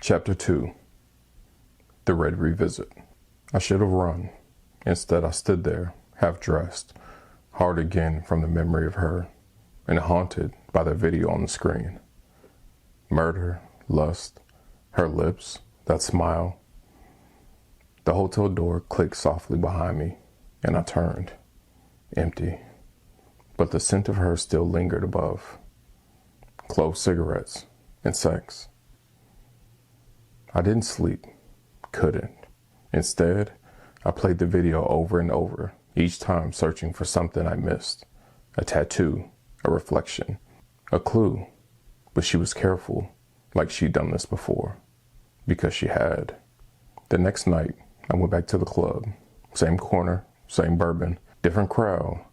Chapter 2. The Red Revisit. I should have run. Instead, I stood there, half-dressed, hard again from the memory of her, and haunted by the video on the screen. Murder, lust, her lips, that smile. The hotel door clicked softly behind me, and I turned. Empty. But the scent of her still lingered above. Clove cigarettes and sex. I didn't sleep. Couldn't. Instead, I played the video over and over, each time searching for something I missed. A tattoo, a reflection, a clue. But she was careful, like she'd done this before. Because she had. The next night, I went back to the club. Same corner, same bourbon, different crowd.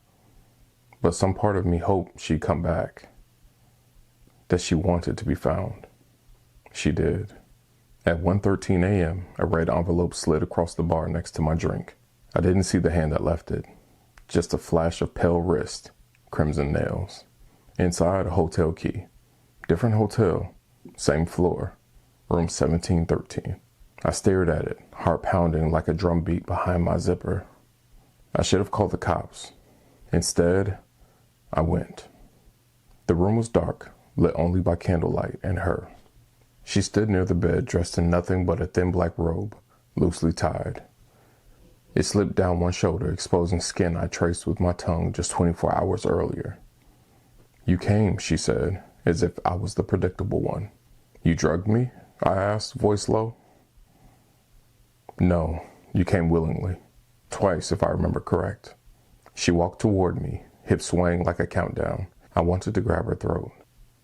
But some part of me hoped she'd come back. That she wanted to be found. She did. At 1:13 a.m., a red envelope slid across the bar next to my drink. I didn't see the hand that left it. Just a flash of pale wrist, crimson nails. Inside, a hotel key. Different hotel, same floor, room 1713. I stared at it, heart pounding like a drum beat behind my zipper. I should have called the cops. Instead, I went. The room was dark, lit only by candlelight and her. She stood near the bed, dressed in nothing but a thin black robe, loosely tied. It slipped down one shoulder, exposing skin I traced with my tongue just 24 hours earlier. "You came," she said, as if I was the predictable one. "You drugged me?" I asked, voice low. "No, you came willingly. Twice, if I remember correct." She walked toward me, hips swaying like a countdown. I wanted to grab her throat.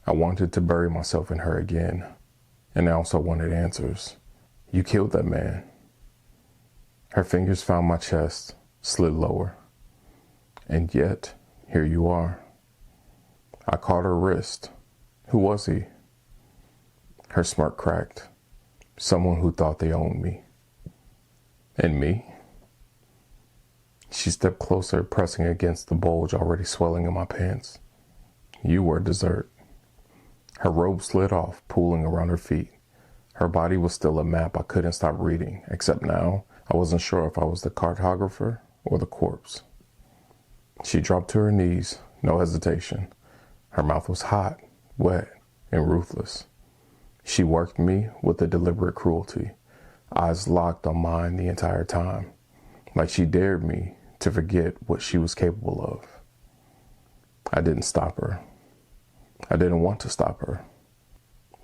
I wanted to bury myself in her again. And I also wanted answers. "You killed that man." Her fingers found my chest, slid lower. "And yet, here you are." I caught her wrist. "Who was he?" Her smirk cracked. "Someone who thought they owned me." "And me?" She stepped closer, pressing against the bulge already swelling in my pants. "You were dessert." Her robe slid off, pooling around her feet. Her body was still a map I couldn't stop reading, except now I wasn't sure if I was the cartographer or the corpse. She dropped to her knees, no hesitation. Her mouth was hot, wet, and ruthless. She worked me with a deliberate cruelty, eyes locked on mine the entire time, like she dared me to forget what she was capable of. I didn't stop her. I didn't want to stop her.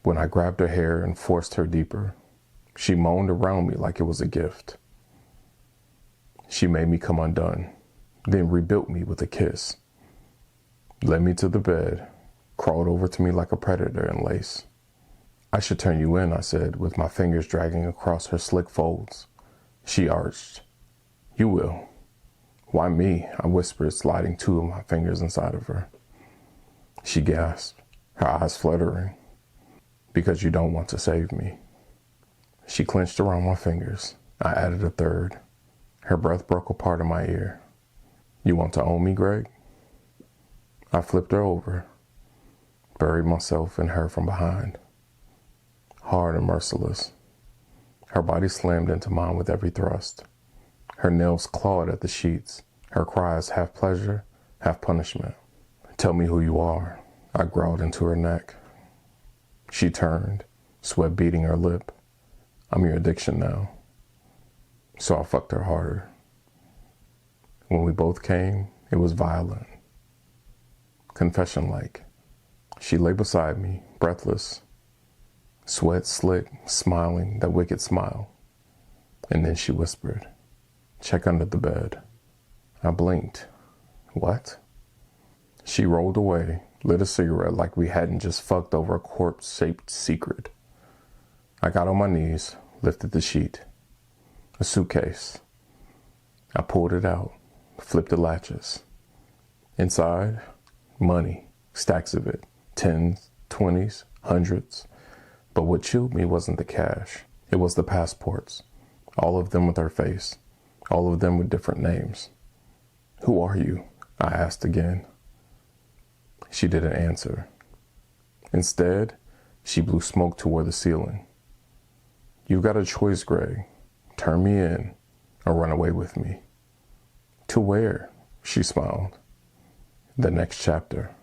When I grabbed her hair and forced her deeper, she moaned around me like it was a gift. She made me come undone, then rebuilt me with a kiss. Led me to the bed, crawled over to me like a predator in lace. "I should turn you in," I said, with my fingers dragging across her slick folds. She arched. "You will." "Why me?" I whispered, sliding two of my fingers inside of her. She gasped, her eyes fluttering. "Because you don't want to save me." She clenched around my fingers. I added a third. Her breath broke apart in my ear. "You want to own me, Greg?" I flipped her over, buried myself in her from behind. Hard and merciless. Her body slammed into mine with every thrust. Her nails clawed at the sheets, her cries half pleasure, half punishment. "Tell me who you are," I growled into her neck. She turned, sweat beading her lip. "I'm your addiction now." So I fucked her harder. When we both came, it was violent. Confession-like. She lay beside me, breathless. Sweat slick, smiling, that wicked smile. And then she whispered, "Check under the bed." I blinked. "What?" She rolled away, lit a cigarette like we hadn't just fucked over a corpse-shaped secret. I got on my knees, lifted the sheet. A suitcase. I pulled it out, flipped the latches. Inside, money, stacks of it, 10s, 20s, 100s. But what chilled me wasn't the cash. It was the passports. All of them with her face. All of them with different names. "Who are you?" I asked again. She didn't answer. Instead, she blew smoke toward the ceiling. You've got a choice, Greg. Turn me in or run away with me. To where? She smiled. The next chapter.